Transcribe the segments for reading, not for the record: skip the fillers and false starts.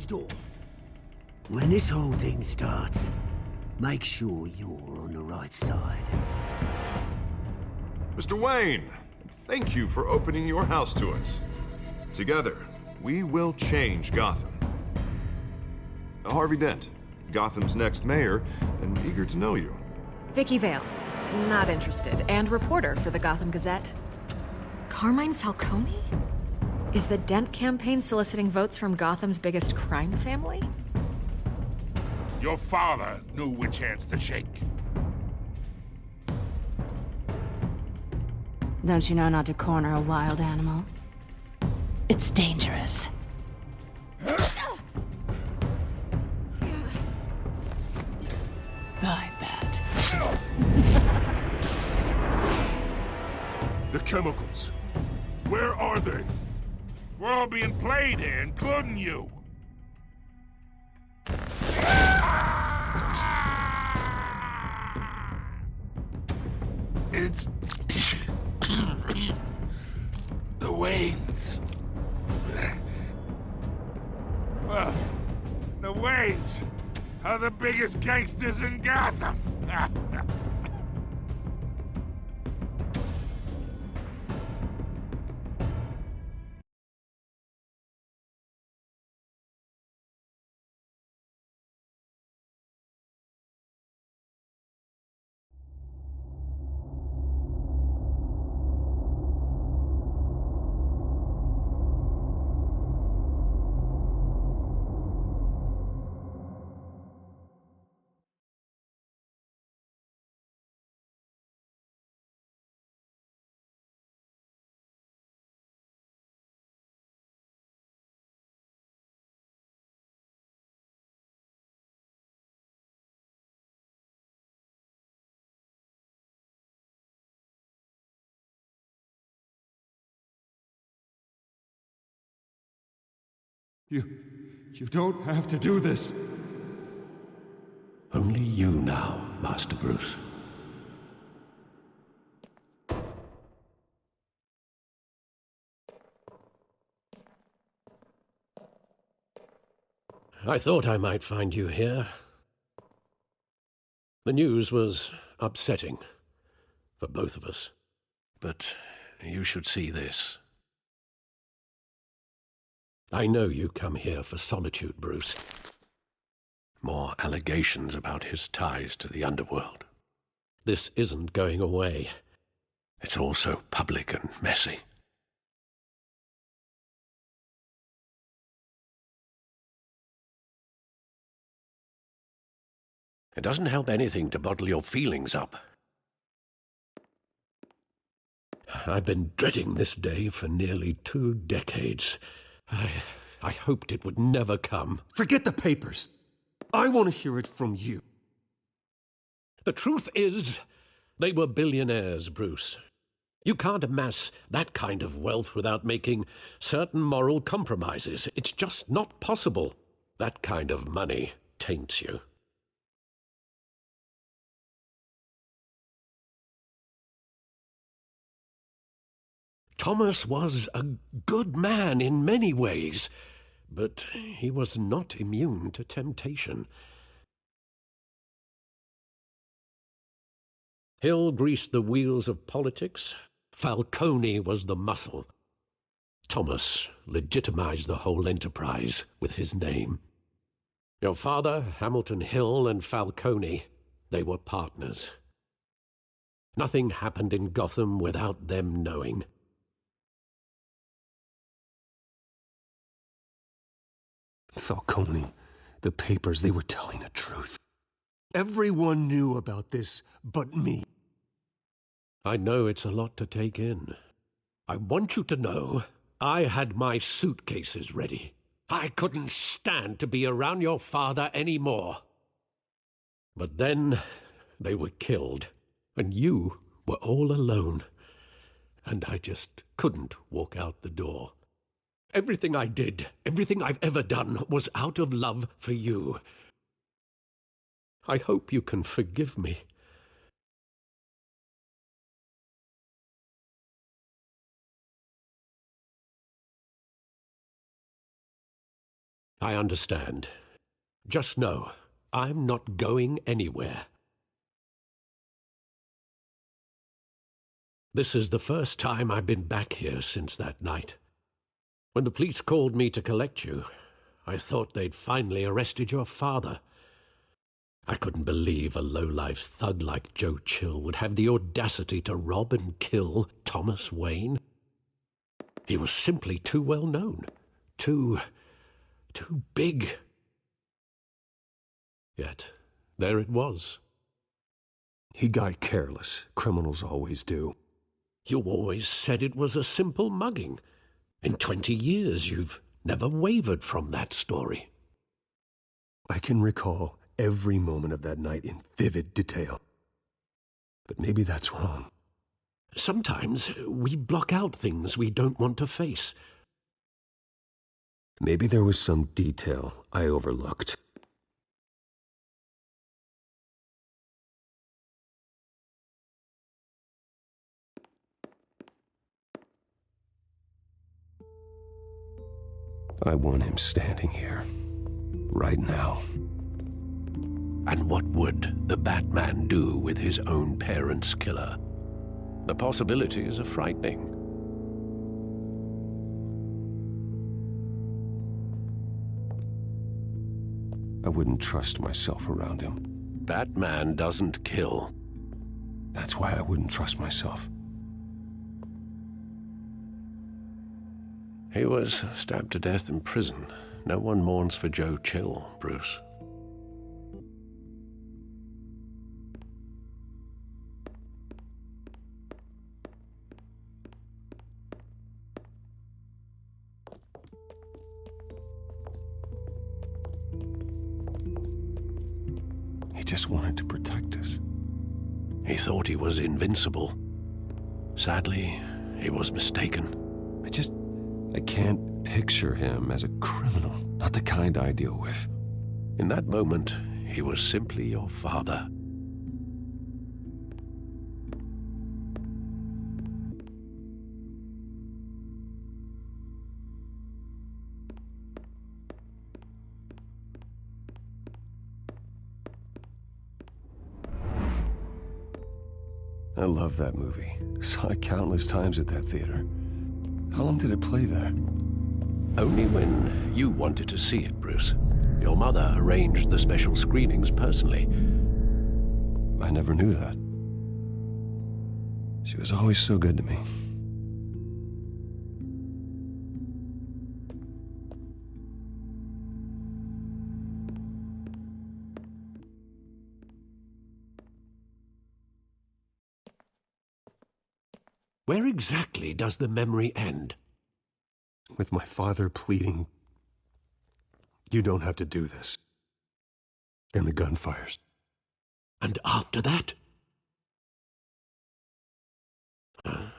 closed door. When this whole thing starts, make sure you're on the right side. Mr. Wayne, thank you for opening your house to us. Together, we will change Gotham. Harvey Dent, Gotham's next mayor, and eager to know you. Vicky Vale. Not interested. And reporter for the Gotham Gazette. Carmine Falcone? Is the Dent campaign soliciting votes from Gotham's biggest crime family? Your father knew which hands to shake. Don't you know not to corner a wild animal? It's dangerous. I bet. The chemicals. Where are they? We're all being played here, including you. It's... the Waynes. Well, the Waynes are the biggest gangsters in Gotham. You don't have to do this. Only you now, Master Bruce. I thought I might find you here. The news was upsetting for both of us. But you should see this. I know you come here for solitude, Bruce. More allegations about his ties to the underworld. This isn't going away. It's all so public and messy. It doesn't help anything to bottle your feelings up. I've been dreading this day for nearly 2 decades. I hoped it would never come. Forget the papers. I want to hear it from you. The truth is, they were billionaires, Bruce. You can't amass that kind of wealth without making certain moral compromises. It's just not possible. That kind of money taints you. Thomas was a good man in many ways, but he was not immune to temptation. Hill greased the wheels of politics. Falcone was the muscle. Thomas legitimized the whole enterprise with his name. Your father, Hamilton Hill, and Falcone, they were partners. Nothing happened in Gotham without them knowing. Falcone, the papers, they were telling the truth. Everyone knew about this but me. I know it's a lot to take in. I want you to know I had my suitcases ready. I couldn't stand to be around your father anymore. But then they were killed, and you were all alone, and I just couldn't walk out the door. Everything I did, everything I've ever done, was out of love for you. I hope you can forgive me. I understand. Just know, I'm not going anywhere. This is the first time I've been back here since that night. When the police called me to collect you, I thought they'd finally arrested your father. I couldn't believe a low-life thug like Joe Chill would have the audacity to rob and kill Thomas Wayne. He was simply too well known. Too big. Yet, there it was. He got careless. Criminals always do. You always said it was a simple mugging. In 20 years, you've never wavered from that story. I can recall every moment of that night in vivid detail. But maybe that's wrong. Sometimes we block out things we don't want to face. Maybe there was some detail I overlooked. I want him standing here, right now. And what would the Batman do with his own parents' killer? The possibilities are frightening. I wouldn't trust myself around him. Batman doesn't kill. That's why I wouldn't trust myself. He was stabbed to death in prison. No one mourns for Joe Chill, Bruce. He just wanted to protect us. He thought he was invincible. Sadly, he was mistaken. I can't picture him as a criminal, not the kind I deal with. In that moment, he was simply your father. I love that movie. Saw it countless times at that theater. How long did it play there? Only when you wanted to see it, Bruce. Your mother arranged the special screenings personally. I never knew that. She was always so good to me. Where exactly does the memory end? With my father pleading, "You don't have to do this." And the gunfires. And after that?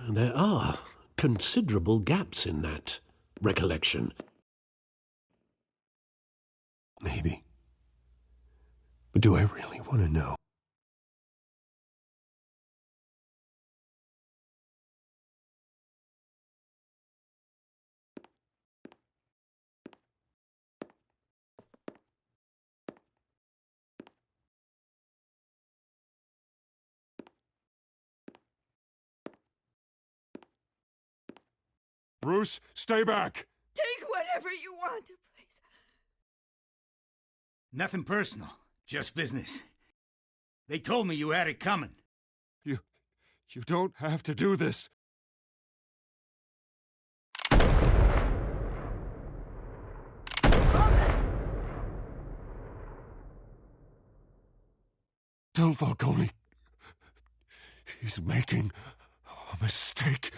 There are considerable gaps in that recollection. Maybe. But do I really want to know? Bruce, stay back! Take whatever you want, please. Nothing personal, just business. They told me you had it coming. You don't have to do this. Thomas! Don't, Falcone. He's making a mistake.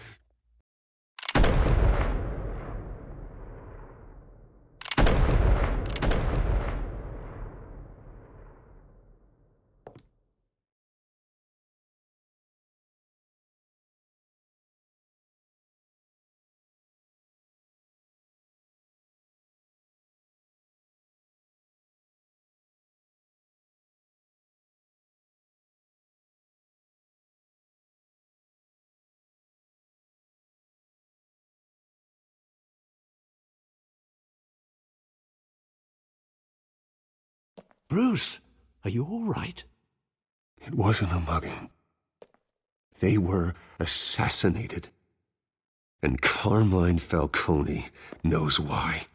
Bruce, are you all right? It wasn't a mugging. They were assassinated. And Carmine Falcone knows why.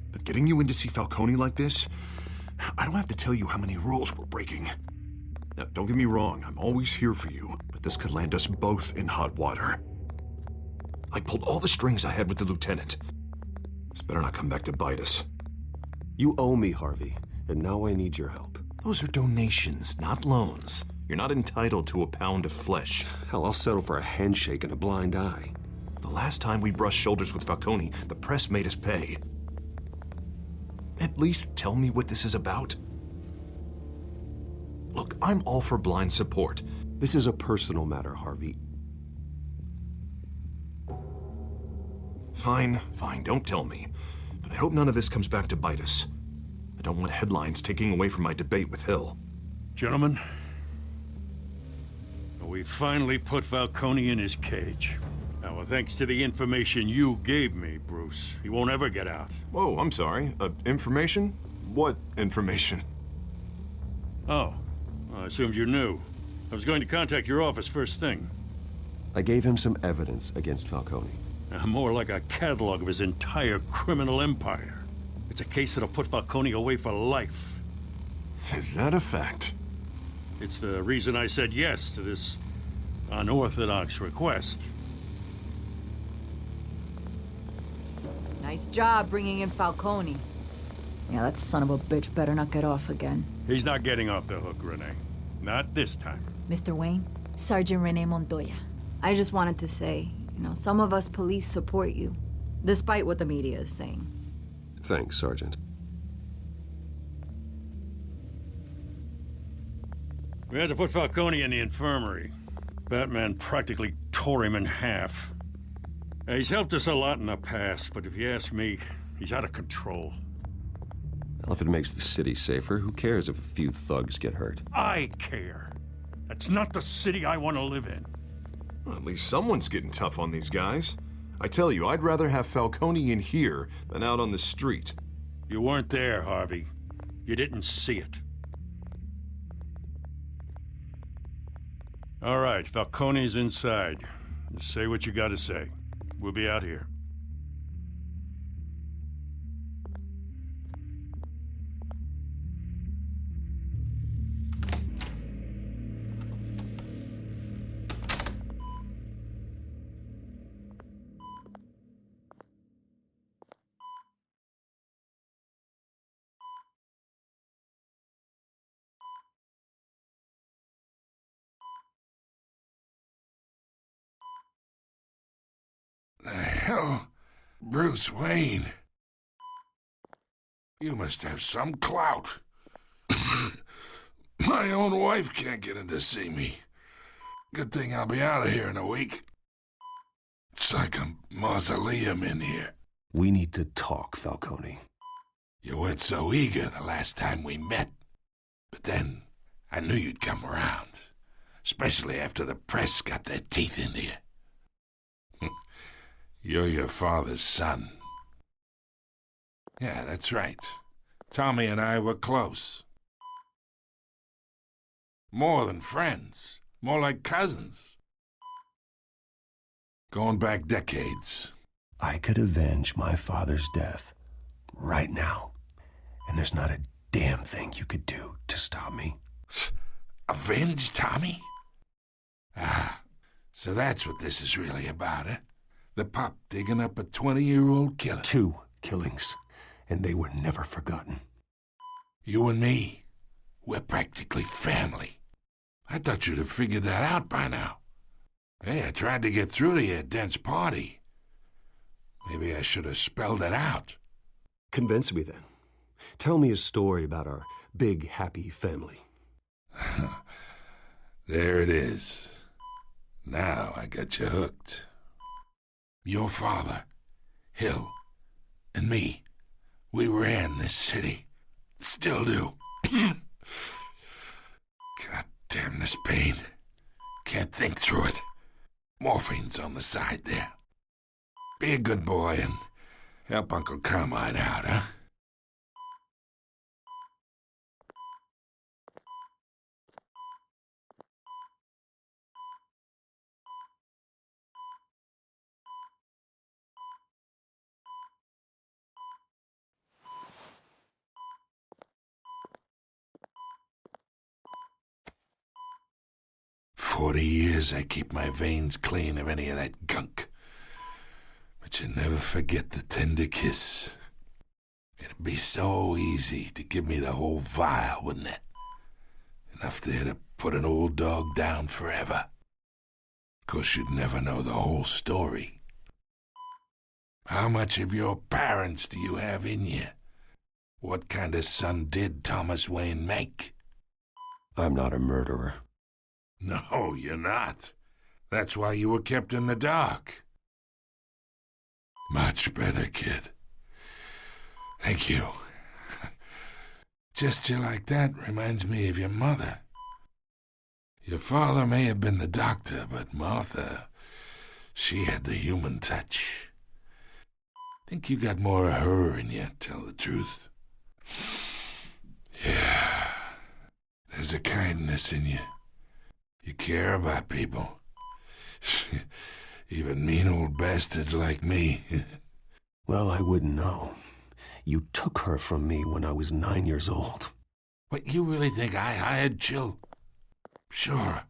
But getting you in to see Falcone like this, I don't have to tell you how many rules we're breaking. Now, don't get me wrong, I'm always here for you, but this could land us both in hot water. I pulled all the strings I had with the lieutenant. This better not come back to bite us. You owe me, Harvey, and now I need your help. Those are donations, not loans. You're not entitled to a pound of flesh. Hell, I'll settle for a handshake and a blind eye. The last time we brushed shoulders with Falcone, the press made us pay. At least tell me what this is about. Look, I'm all for blind support. This is a personal matter, Harvey. Fine, don't tell me. But I hope none of this comes back to bite us. I don't want headlines taking away from my debate with Hill. Gentlemen, we finally put Falcone in his cage. Now, thanks to the information you gave me, Bruce, he won't ever get out. Whoa, I'm sorry. Information? What information? Oh, I assumed you knew. I was going to contact your office first thing. I gave him some evidence against Falcone. More like a catalog of his entire criminal empire. It's a case that'll put Falcone away for life. Is that a fact? It's the reason I said yes to this unorthodox request. Nice job bringing in Falcone. Yeah, that son of a bitch better not get off again. He's not getting off the hook, Renee. Not this time. Mr. Wayne, Sergeant Renee Montoya. I just wanted to say, some of us police support you, despite what the media is saying. Thanks, Sergeant. We had to put Falcone in the infirmary. Batman practically tore him in half. He's helped us a lot in the past, but if you ask me, he's out of control. Well, if it makes the city safer, who cares if a few thugs get hurt? I care. That's not the city I want to live in. Well, at least someone's getting tough on these guys. I tell you, I'd rather have Falcone in here than out on the street. You weren't there, Harvey. You didn't see it. All right, Falcone's inside. Just say what you gotta say. We'll be out here. The hell? Bruce Wayne? You must have some clout. My own wife can't get in to see me. Good thing I'll be out of here in a week. It's like a mausoleum in here. We need to talk, Falcone. You weren't so eager the last time we met. But then, I knew you'd come around. Especially after the press got their teeth into you. You're your father's son. Yeah, that's right. Tommy and I were close. More than friends. More like cousins. Going back decades. I could avenge my father's death right now. And there's not a damn thing you could do to stop me. Avenge Tommy? Ah, so that's what this is really about, eh? The pup digging up a 20-year-old killer. 2 killings, and they were never forgotten. You and me, we're practically family. I thought you'd have figured that out by now. Hey, I tried to get through to you at Dent's party. Maybe I should have spelled it out. Convince me then. Tell me a story about our big, happy family. There it is. Now I got you hooked. Your father, Hill, and me, we ran this city. Still do. God damn this pain. Can't think through it. Morphine's on the side there. Be a good boy and help Uncle Carmine out, huh? "40 years I keep my veins clean of any of that gunk. But you never forget the tender kiss. It'd be so easy to give me the whole vial, wouldn't it? Enough there to put an old dog down forever. Of course, you'd never know the whole story. How much of your parents do you have in you? What kind of son did Thomas Wayne make?" I'm not a murderer. No, you're not. That's why you were kept in the dark. Much better, kid. Thank you. Gesture like that reminds me of your mother. Your father may have been the doctor, but Martha, she had the human touch. Think you got more of her in you, tell the truth. Yeah, there's a kindness in you. You care about people. Even mean old bastards like me. Well, I wouldn't know. You took her from me when I was 9 years old. What, you really think I hired Chill? Sure.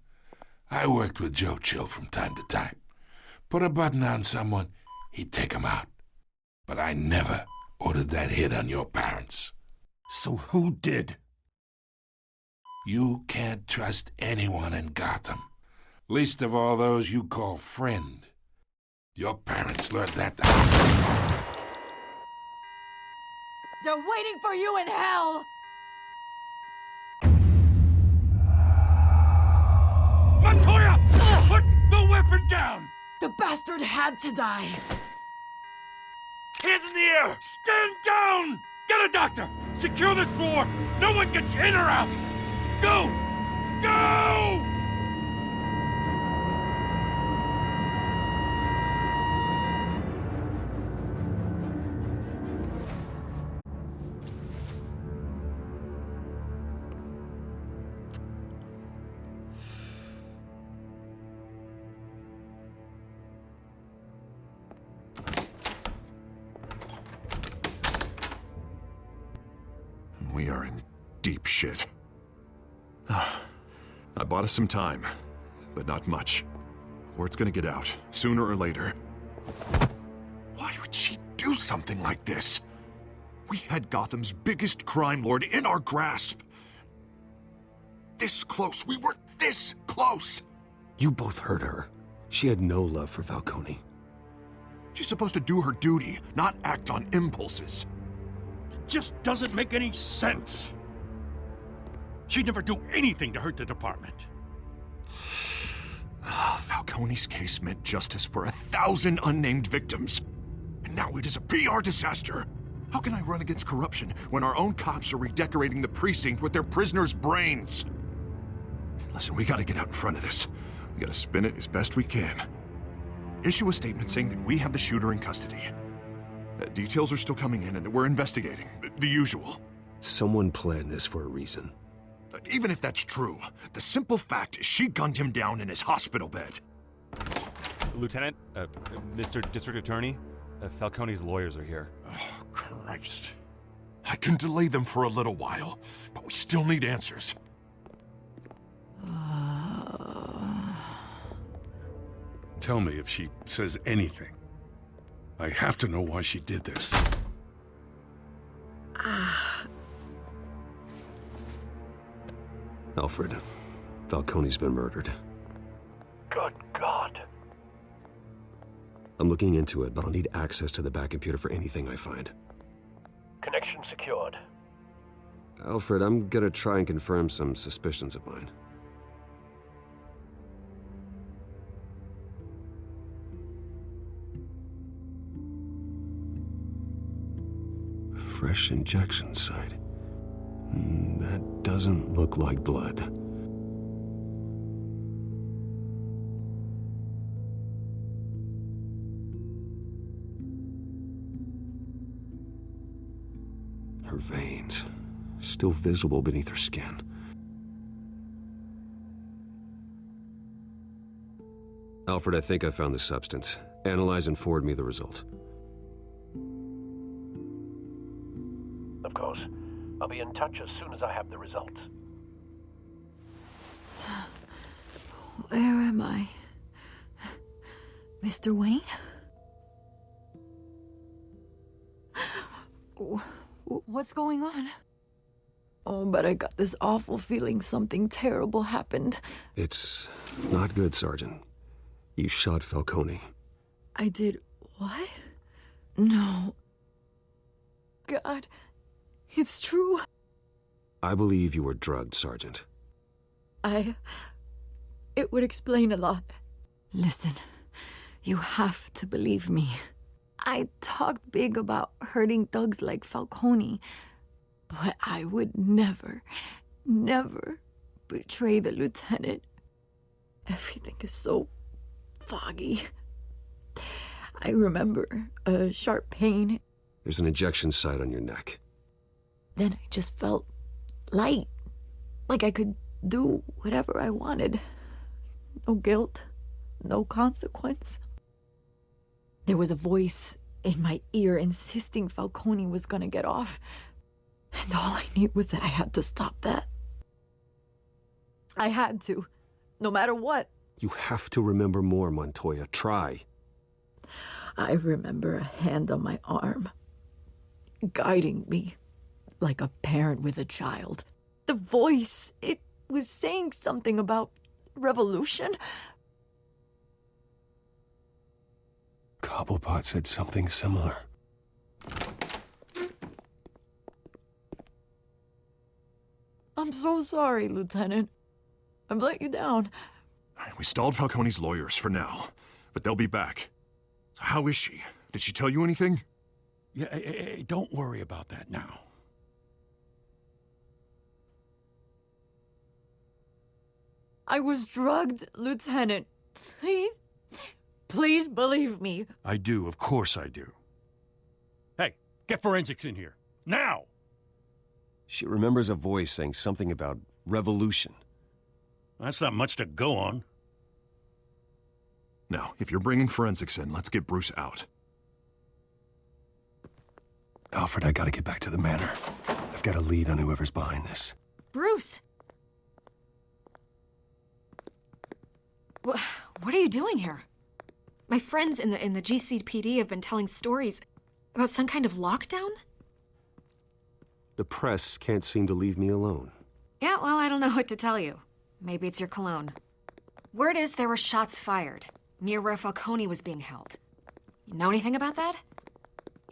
I worked with Joe Chill from time to time. Put a button on someone, he'd take 'em out. But I never ordered that hit on your parents. So who did? You can't trust anyone in Gotham. Least of all those you call friend. Your parents learned that. They're waiting for you in hell! Montoya! Put the weapon down! The bastard had to die! Hands in the air! Stand down! Get a doctor! Secure this floor! No one gets in or out! Go! Go! We are in deep shit. I bought us some time, but not much. Word's gonna get out, sooner or later. Why would she do something like this? We had Gotham's biggest crime lord in our grasp. This close, we were this close! You both hurt her. She had no love for Falcone. She's supposed to do her duty, not act on impulses. It just doesn't make any sense. She'd never do anything to hurt the department. Falcone's case meant justice for 1,000 unnamed victims. And now it is a PR disaster. How can I run against corruption when our own cops are redecorating the precinct with their prisoners' brains? Listen, we gotta get out in front of this. We gotta spin it as best we can. Issue a statement saying that we have the shooter in custody. Details are still coming in and that we're investigating. The usual. Someone planned this for a reason. Even if that's true, the simple fact is she gunned him down in his hospital bed. Lieutenant, Mr. District Attorney, Falcone's lawyers are here. Oh, Christ. I can delay them for a little while, but we still need answers. Tell me if she says anything. I have to know why she did this. Alfred, Falcone's been murdered. Good God. I'm looking into it, but I'll need access to the back computer for anything I find. Connection secured. Alfred, I'm gonna try and confirm some suspicions of mine. Fresh injection site. That doesn't look like blood. Her veins, still visible beneath her skin. Alfred, I think I found the substance. Analyze and forward me the result. Of course. I'll be in touch as soon as I have the results. Where am I? Mr. Wayne? What's going on? Oh, but I got this awful feeling something terrible happened. It's not good, Sergeant. You shot Falcone. I did what? No. God, it's true. I believe you were drugged, Sergeant. It would explain a lot. Listen, you have to believe me. I talked big about hurting thugs like Falcone, but I would never, never betray the lieutenant. Everything is so foggy. I remember a sharp pain. There's an injection site on your neck. Then I just felt light, like I could do whatever I wanted. No guilt, no consequence. There was a voice in my ear insisting Falcone was gonna get off. And all I knew was that I had to stop that. I had to, no matter what. You have to remember more, Montoya. Try. I remember a hand on my arm, guiding me like a parent with a child. The voice, it was saying something about revolution. Cobblepot said something similar. I'm so sorry, Lieutenant. I've let you down. We stalled Falcone's lawyers for now, but they'll be back. So how is she? Did she tell you anything? Yeah, hey, don't worry about that now. I was drugged, Lieutenant. Please believe me. I do, of course I do. Hey, get forensics in here. Now! She remembers a voice saying something about revolution. That's not much to go on. Now, if you're bringing forensics in, let's get Bruce out. Alfred, I gotta get back to the manor. I've got a lead on whoever's behind this. Bruce! What are you doing here? My friends in the GCPD have been telling stories about some kind of lockdown? The press can't seem to leave me alone. Yeah, well, I don't know what to tell you. Maybe it's your cologne. Word is there were shots fired near where Falcone was being held. You know anything about that?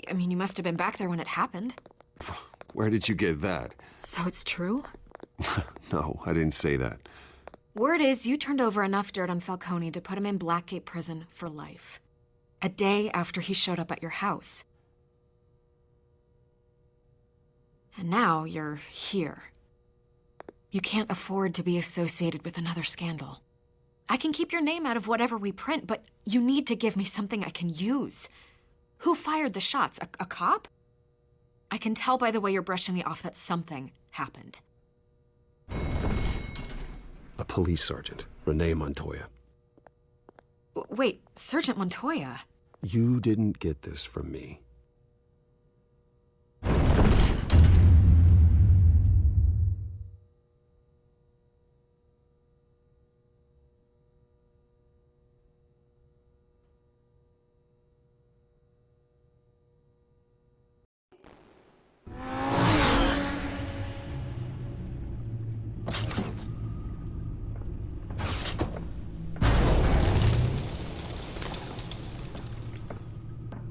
I mean, you must have been back there when it happened. Where did you get that? So it's true? No, I didn't say that. Word is you turned over enough dirt on Falcone to put him in Blackgate Prison for life. A day after he showed up at your house. And now you're here. You can't afford to be associated with another scandal. I can keep your name out of whatever we print, but you need to give me something I can use. Who fired the shots? A cop? I can tell by the way you're brushing me off that something happened. A police sergeant, Renee Montoya. Wait, Sergeant Montoya? You didn't get this from me.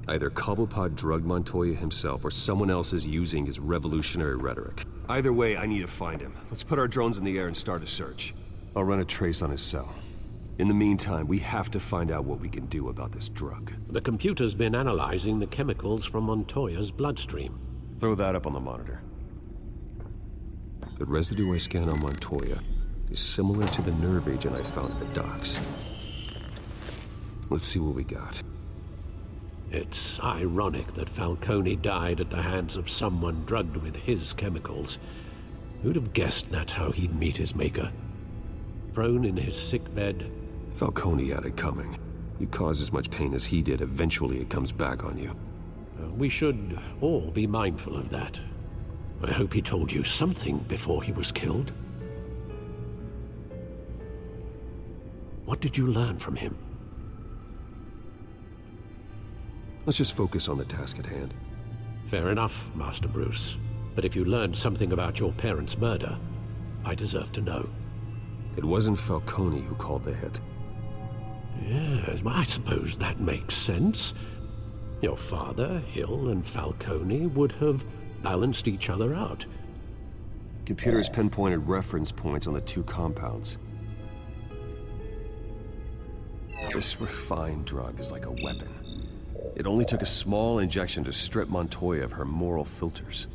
Either Cobblepot drugged Montoya himself, or someone else is using his revolutionary rhetoric. Either way, I need to find him. Let's put our drones in the air and start a search. I'll run a trace on his cell. In the meantime, we have to find out what we can do about this drug. The computer's been analyzing the chemicals from Montoya's bloodstream. Throw that up on the monitor. The residue I scanned on Montoya is similar to the nerve agent I found at the docks. Let's see what we got. It's ironic that Falcone died at the hands of someone drugged with his chemicals. Who'd have guessed that's how he'd meet his maker? Prone in his sickbed. Falcone had it coming. You cause as much pain as he did, eventually it comes back on you. We should all be mindful of that. I hope he told you something before he was killed. What did you learn from him? Let's just focus on the task at hand. Fair enough, Master Bruce. But if you learned something about your parents' murder, I deserve to know. It wasn't Falcone who called the hit. Yes, well, I suppose that makes sense. Your father, Hill, and Falcone would have balanced each other out. Computer's pinpointed reference points on the two compounds. This refined drug is like a weapon. It only took a small injection to strip Montoya of her moral filters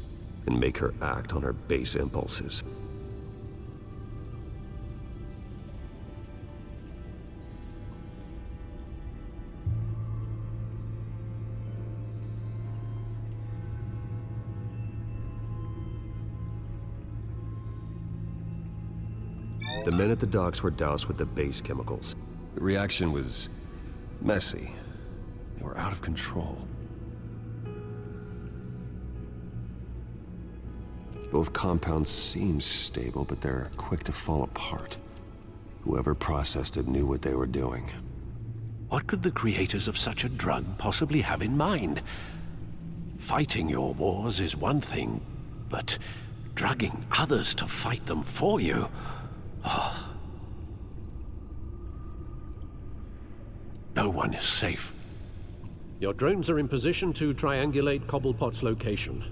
and make her act on her base impulses. The men at the docks were doused with the base chemicals. The reaction was messy. They were out of control. Both compounds seem stable, but they're quick to fall apart. Whoever processed it knew what they were doing. What could the creators of such a drug possibly have in mind? Fighting your wars is one thing, but drugging others to fight them for you? Oh. No one is safe. Your drones are in position to triangulate Cobblepot's location.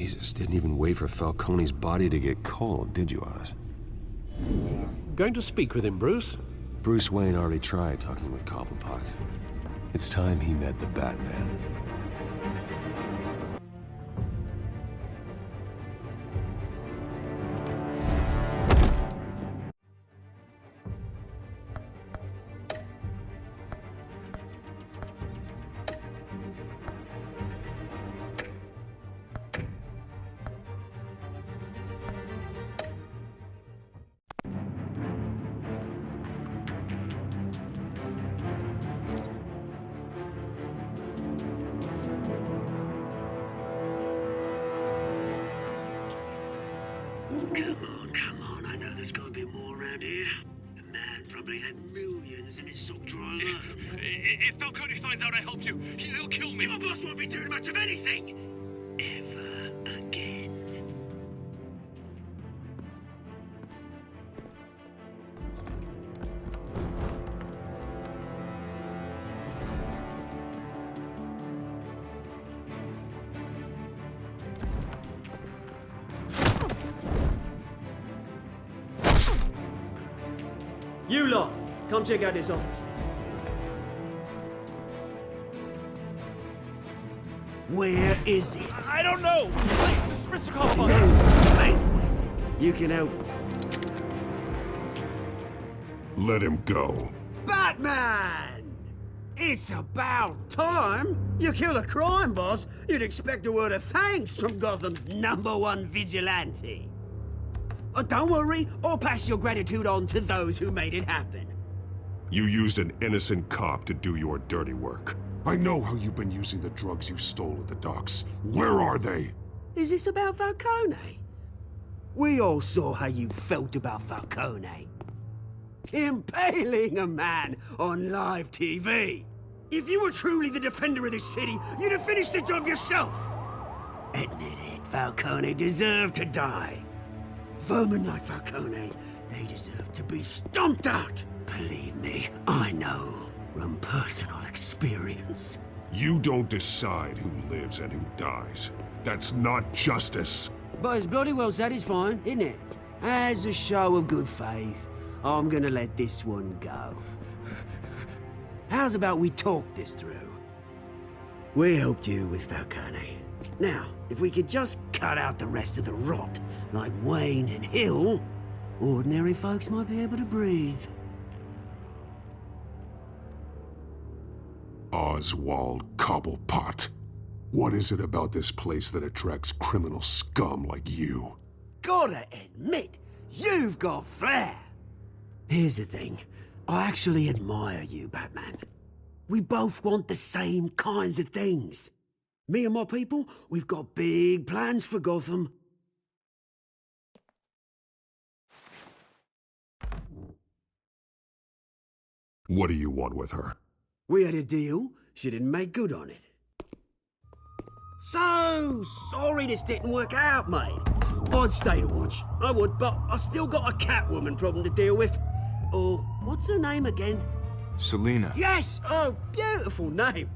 Jesus, didn't even wait for Falcone's body to get cold, did you, Oz? Going to speak with him, Bruce? Bruce Wayne already tried talking with Cobblepot. It's time he met the Batman. Come on, I know there's gotta be more around here. The man probably had millions in his sock drawer alone. If Falcone finds out I helped you, he'll kill me. Your boss won't be doing much of anything! Ever again. You lot, come check out this office. Where is it? I don't know! Please, Mr. Cobblepot! You can help. Let him go. Batman! It's about time! You kill a crime boss, you'd expect a word of thanks from Gotham's #1 vigilante. Don't worry, I'll pass your gratitude on to those who made it happen. You used an innocent cop to do your dirty work. I know how you've been using the drugs you stole at the docks. Where are they? Is this about Falcone? We all saw how you felt about Falcone. Impaling a man on live TV. If you were truly the defender of this city, you'd have finished the job yourself. Admit it, Falcone deserved to die. Vermin like Falcone, they deserve to be stomped out. Believe me, I know from personal experience. You don't decide who lives and who dies. That's not justice. But it's bloody well satisfying, isn't it? As a show of good faith, I'm gonna let this one go. How's about we talk this through? We helped you with Falcone. Now, if we could just cut out the rest of the rot, like Wayne and Hill, ordinary folks might be able to breathe. Oswald Cobblepot. What is it about this place that attracts criminal scum like you? Gotta admit, you've got flair. Here's the thing. I actually admire you, Batman. We both want the same kinds of things. Me and my people, we've got big plans for Gotham. What do you want with her? We had a deal. She didn't make good on it. So sorry this didn't work out, mate. I'd stay to watch. I would, but I still got a Catwoman problem to deal with. Oh, what's her name again? Selina. Yes! Oh, beautiful name.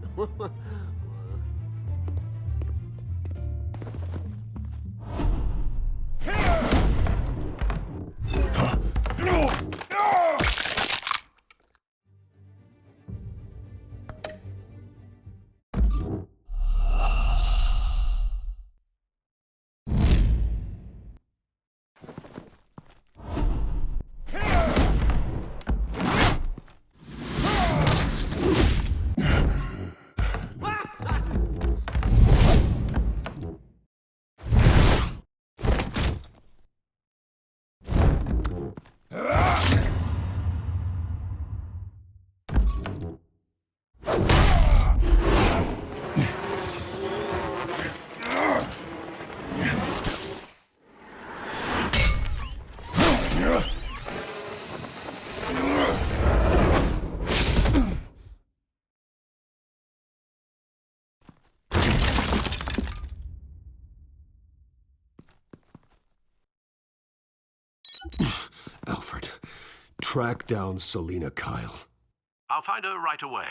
Alfred, track down Selina Kyle. I'll find her right away.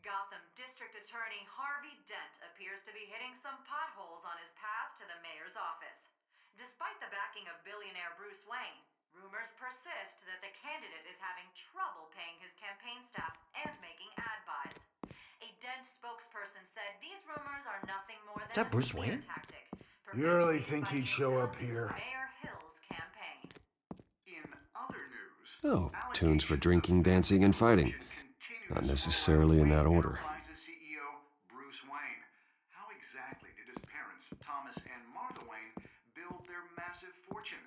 Gotham District Attorney Harvey Dent appears to be hitting some potholes on his path to the mayor's office. Despite the backing of billionaire Bruce Wayne, rumors persist that the candidate is having trouble paying his campaign staff and making ad buys. A Dent spokesperson said these rumors are nothing more than Is that a Bruce smear Wayne? tactic. You really think he'd show up here? Mayor Hill's campaign. In other news, Oh, tunes for drinking, dancing, and fighting. Not necessarily in that order. CEO Bruce Wayne. How exactly did his parents, Thomas and Martha Wayne, build their massive fortune?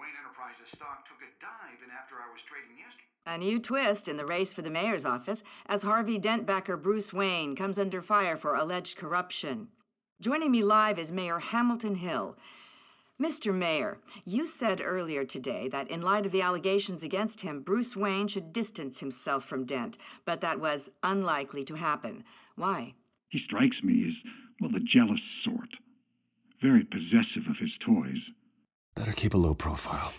Wayne Enterprises stock took a dive in after-hours trading yesterday. A new twist in the race for the mayor's office as Harvey Dent backer Bruce Wayne comes under fire for alleged corruption. Joining me live is Mayor Hamilton Hill. Mr. Mayor, you said earlier today that in light of the allegations against him, Bruce Wayne should distance himself from Dent, but that was unlikely to happen. Why? He strikes me as, well, the jealous sort. Very possessive of his toys. Better keep a low profile.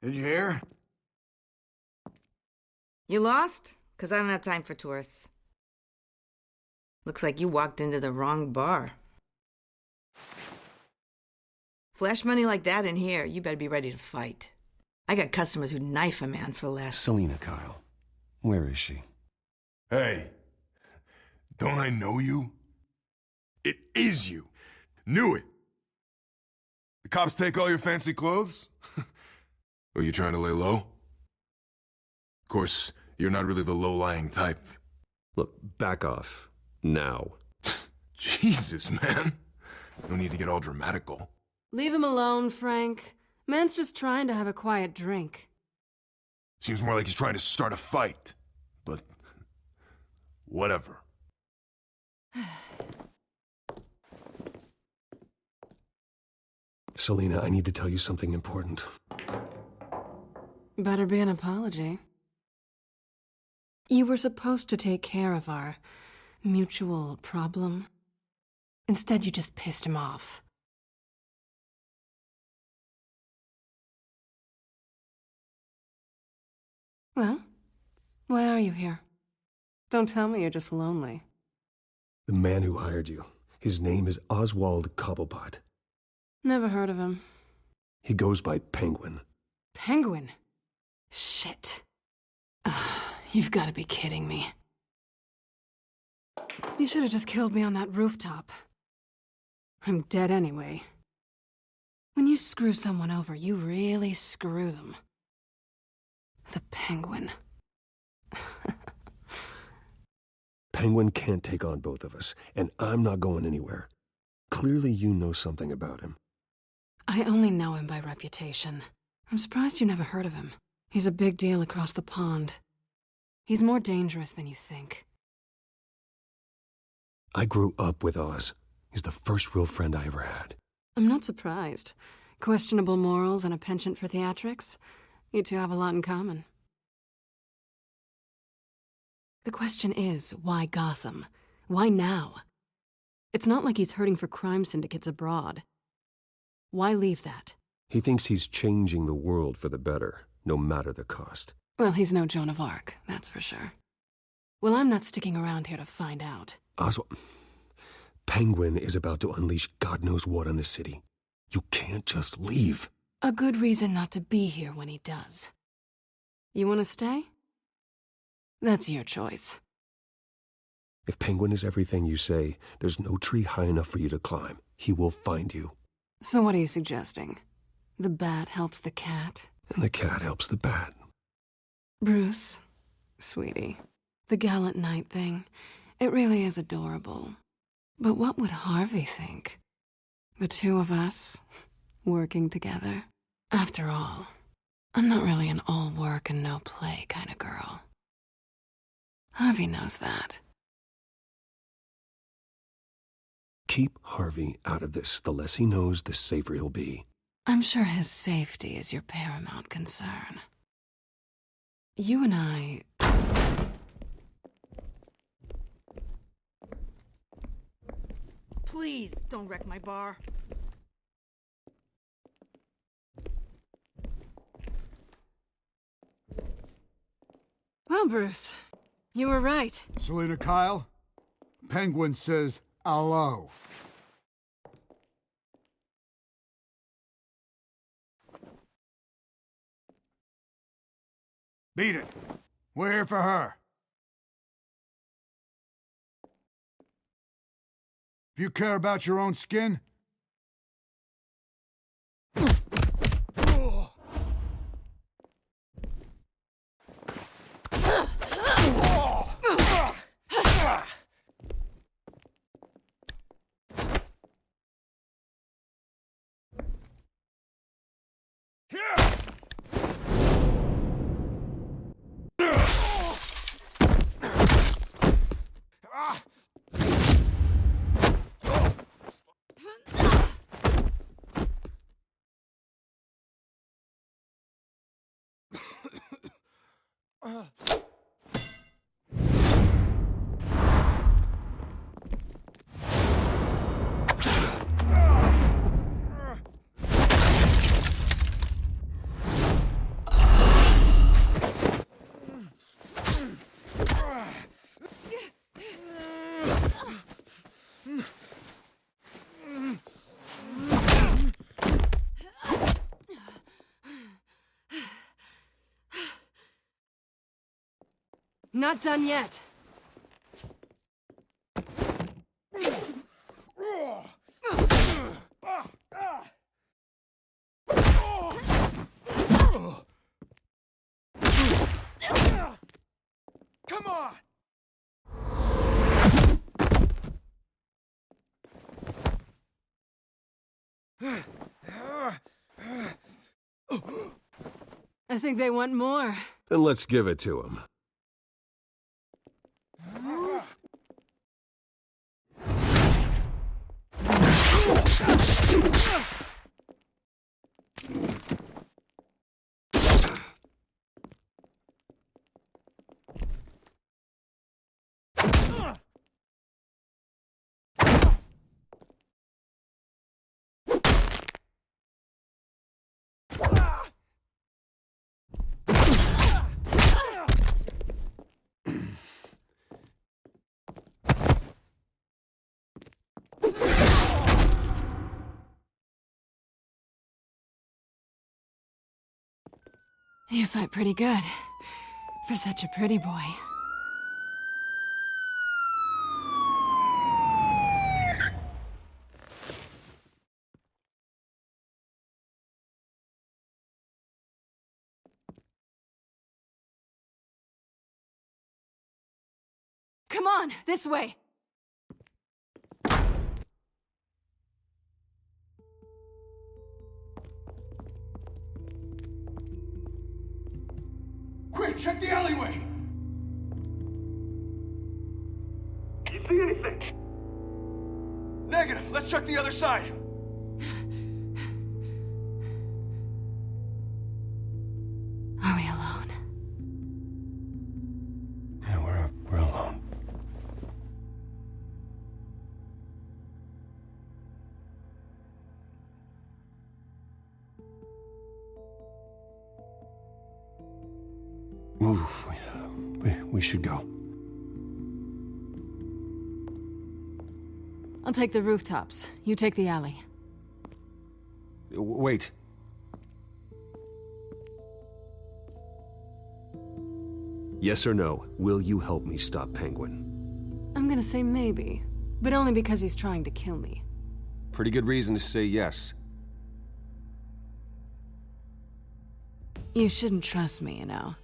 Did you hear? You lost? 'Cause I don't have time for tourists. Looks like you walked into the wrong bar. Flash money like that in here, you better be ready to fight. I got customers who'd knife a man for less. Selina Kyle. Where is she? Hey, don't I know you? It is you. Knew it. The cops take all your fancy clothes? Are you trying to lay low? Of course, you're not really the low-lying type. Look, back off. Now. Jesus, man. No need to get all dramatical. Leave him alone, Frank. Man's just trying to have a quiet drink. Seems more like he's trying to start a fight. But whatever. Selina, I need to tell you something important. Better be an apology. You were supposed to take care of our mutual problem. Instead, you just pissed him off. Well, why are you here? Don't tell me you're just lonely. The man who hired you. His name is Oswald Cobblepot. Never heard of him. He goes by Penguin. Penguin? Shit. You've got to be kidding me. You should have just killed me on that rooftop. I'm dead anyway. When you screw someone over, you really screw them. The Penguin. Penguin can't take on both of us, and I'm not going anywhere. Clearly you know something about him. I only know him by reputation. I'm surprised you never heard of him. He's a big deal across the pond. He's more dangerous than you think. I grew up with Oz. He's the first real friend I ever had. I'm not surprised. Questionable morals and a penchant for theatrics. You two have a lot in common. The question is, why Gotham? Why now? It's not like he's hurting for crime syndicates abroad. Why leave that? He thinks he's changing the world for the better, no matter the cost. Well, he's no Joan of Arc, that's for sure. Well, I'm not sticking around here to find out. Oswald, Penguin is about to unleash God knows what on the city. You can't just leave. A good reason not to be here when he does. You want to stay? That's your choice. If Penguin is everything you say, there's no tree high enough for you to climb. He will find you. So what are you suggesting? The bat helps the cat? And the cat helps the bat. Bruce, sweetie, the gallant knight thing, it really is adorable. But what would Harvey think? The two of us, working together. After all, I'm not really an all work and no play kind of girl. Harvey knows that. Keep Harvey out of this. The less he knows, the safer he'll be. I'm sure his safety is your paramount concern. You and I... Please, don't wreck my bar. Well, Bruce, you were right. Selina Kyle, Penguin says hello. Beat it. We're here for her. If you care about your own skin... Not done yet. Come on! I think they want more. Then let's give it to him. You fight pretty good. For such a pretty boy. Come on, this way! Quick, check the alleyway! You see anything? Negative. Let's check the other side. Are we alone? Yeah, we're alone. Move. We should go. I'll take the rooftops. You take the alley. Wait. Yes or no, will you help me stop Penguin? I'm gonna say maybe, but only because he's trying to kill me. Pretty good reason to say yes. You shouldn't trust me, you know.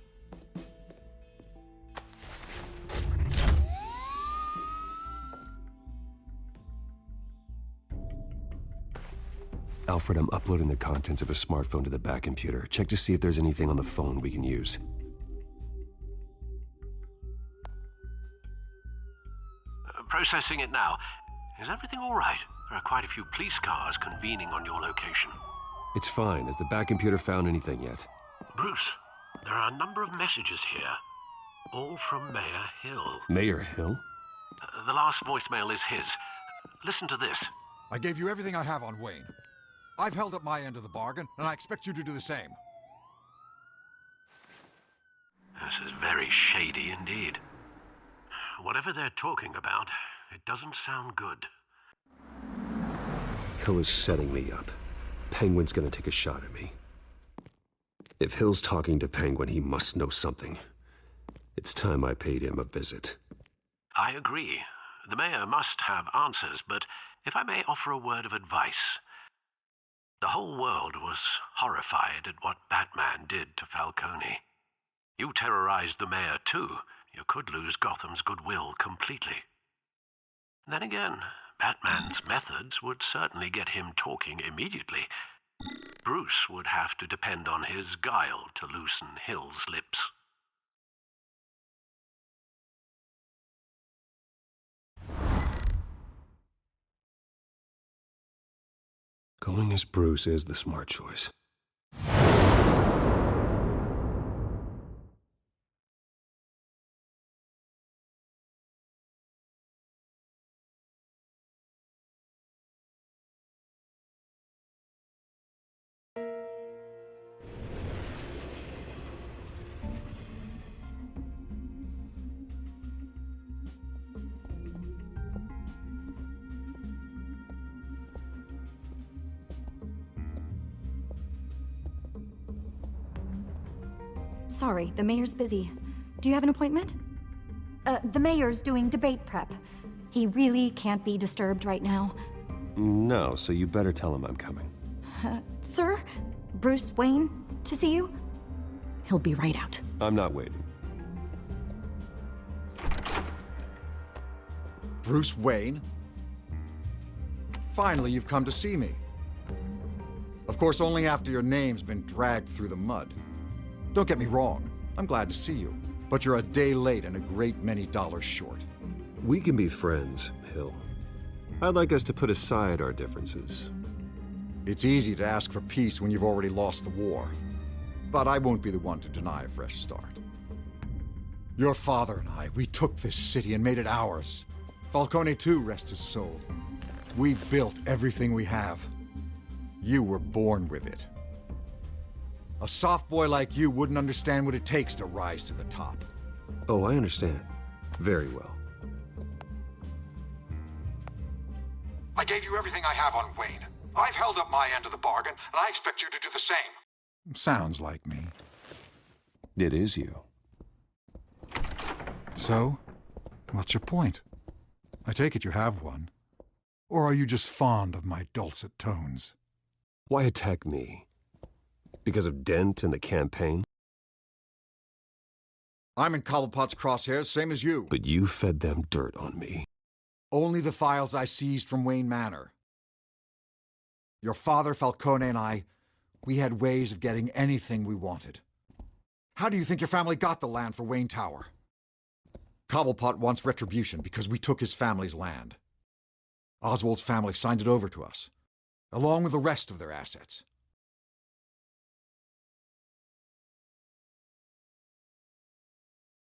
Alfred, I'm uploading the contents of a smartphone to the back computer. Check to see if there's anything on the phone we can use. Processing it now. Is everything all right? There are quite a few police cars convening on your location. It's fine. Has the back computer found anything yet? Bruce, there are a number of messages here. All from Mayor Hill. Mayor Hill? The last voicemail is his. Listen to this. I gave you everything I have on Wayne. I've held up my end of the bargain, and I expect you to do the same. This is very shady indeed. Whatever they're talking about, it doesn't sound good. Hill is setting me up. Penguin's gonna take a shot at me. If Hill's talking to Penguin, he must know something. It's time I paid him a visit. I agree. The mayor must have answers, but if I may offer a word of advice. The whole world was horrified at what Batman did to Falcone. You terrorized the mayor too. You could lose Gotham's goodwill completely. Then again, Batman's methods would certainly get him talking immediately. Bruce would have to depend on his guile to loosen Hill's lips. Going as Bruce is the smart choice. Sorry, the mayor's busy. Do you have an appointment? The mayor's doing debate prep. He really can't be disturbed right now. No, so you better tell him I'm coming. Sir? Bruce Wayne to see you? He'll be right out. I'm not waiting. Bruce Wayne? Finally, you've come to see me. Of course, only after your name's been dragged through the mud. Don't get me wrong, I'm glad to see you, but you're a day late and a great many dollars short. We can be friends, Hill. I'd like us to put aside our differences. It's easy to ask for peace when you've already lost the war, but I won't be the one to deny a fresh start. Your father and I, we took this city and made it ours. Falcone too, rest his soul. We built everything we have. You were born with it. A soft boy like you wouldn't understand what it takes to rise to the top. Oh, I understand. Very well. I gave you everything I have on Wayne. I've held up my end of the bargain, and I expect you to do the same. Sounds like me. It is you. So, what's your point? I take it you have one. Or are you just fond of my dulcet tones? Why attack me? Because of Dent and the campaign? I'm in Cobblepot's crosshairs, same as you. But you fed them dirt on me. Only the files I seized from Wayne Manor. Your father, Falcone, and I, we had ways of getting anything we wanted. How do you think your family got the land for Wayne Tower? Cobblepot wants retribution because we took his family's land. Oswald's family signed it over to us, along with the rest of their assets.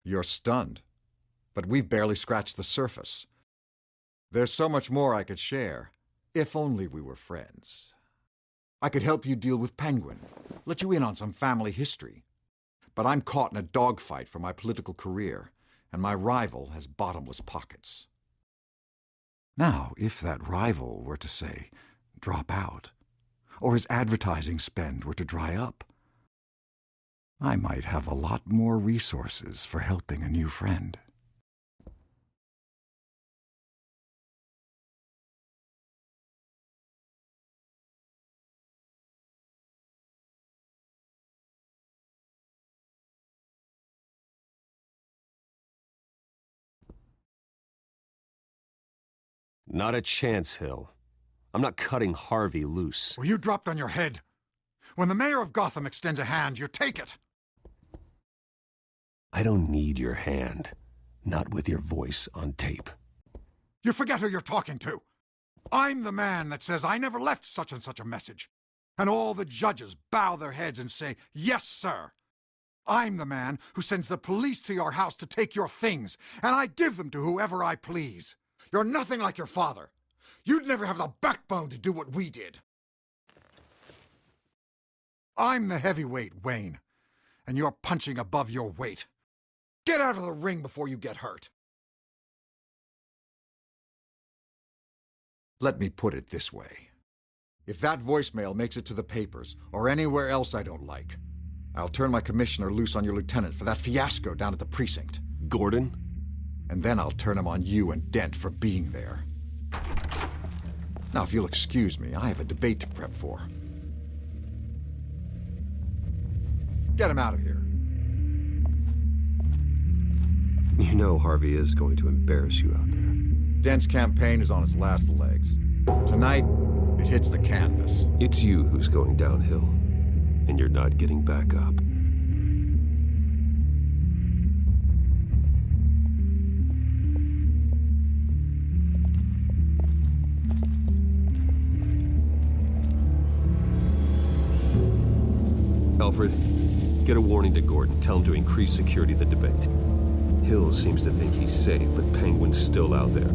You're stunned, but we've barely scratched the surface. There's so much more I could share, if only we were friends. I could help you deal with Penguin, let you in on some family history. But I'm caught in a dogfight for my political career, and my rival has bottomless pockets. Now, if that rival were to, say, drop out, or his advertising spend were to dry up, I might have a lot more resources for helping a new friend. Not a chance, Hill. I'm not cutting Harvey loose. Were you dropped on your head? When the mayor of Gotham extends a hand, you take it. I don't need your hand. Not with your voice on tape. You forget who you're talking to. I'm the man that says I never left such and such a message. And all the judges bow their heads and say, yes, sir. I'm the man who sends the police to your house to take your things, and I give them to whoever I please. You're nothing like your father. You'd never have the backbone to do what we did. I'm the heavyweight, Wayne, and you're punching above your weight. Get out of the ring before you get hurt. Let me put it this way. If that voicemail makes it to the papers, or anywhere else I don't like, I'll turn my commissioner loose on your lieutenant for that fiasco down at the precinct. Gordon? And then I'll turn him on you and Dent for being there. Now, if you'll excuse me, I have a debate to prep for. Get him out of here. You know Harvey is going to embarrass you out there. Dent's campaign is on its last legs. Tonight, it hits the canvas. It's you who's going downhill, and you're not getting back up. Alfred, get a warning to Gordon. Tell him to increase security at the debate. Hill seems to think he's safe, but Penguin's still out there.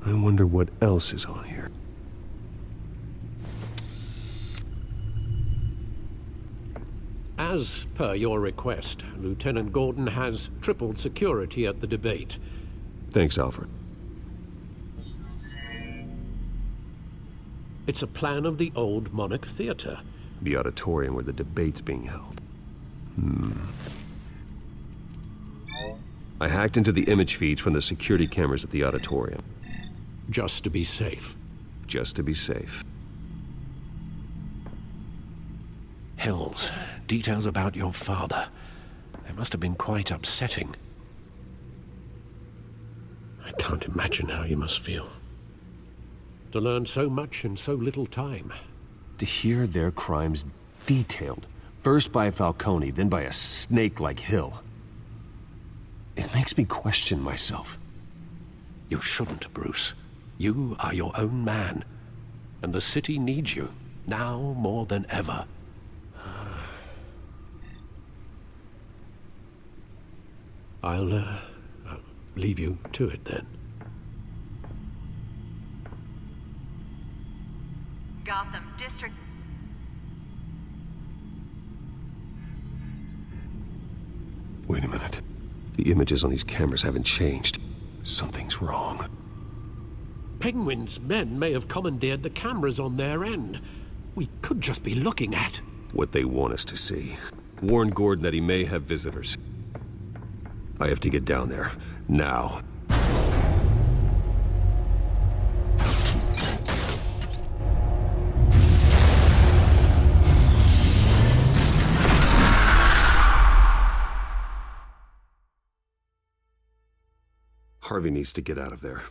I wonder what else is on here. As per your request, Lieutenant Gordon has tripled security at the debate. Thanks, Alfred. It's a plan of the old Monarch Theater. The auditorium where the debate's being held. I hacked into the image feeds from the security cameras at the auditorium. Just to be safe. Just to be safe. Hills, details about your father. They must have been quite upsetting. I can't imagine how you must feel. To learn so much in so little time. To hear their crimes detailed, first by Falcone, then by a snake like Hill. It makes me question myself. You shouldn't, Bruce. You are your own man. And the city needs you, now more than ever. I'll leave you to it then. Gotham District. Wait a minute. The images on these cameras haven't changed. Something's wrong. Penguin's men may have commandeered the cameras on their end. We could just be looking at what they want us to see. Warn Gordon that he may have visitors. I have to get down there. Now. Harvey needs to get out of there.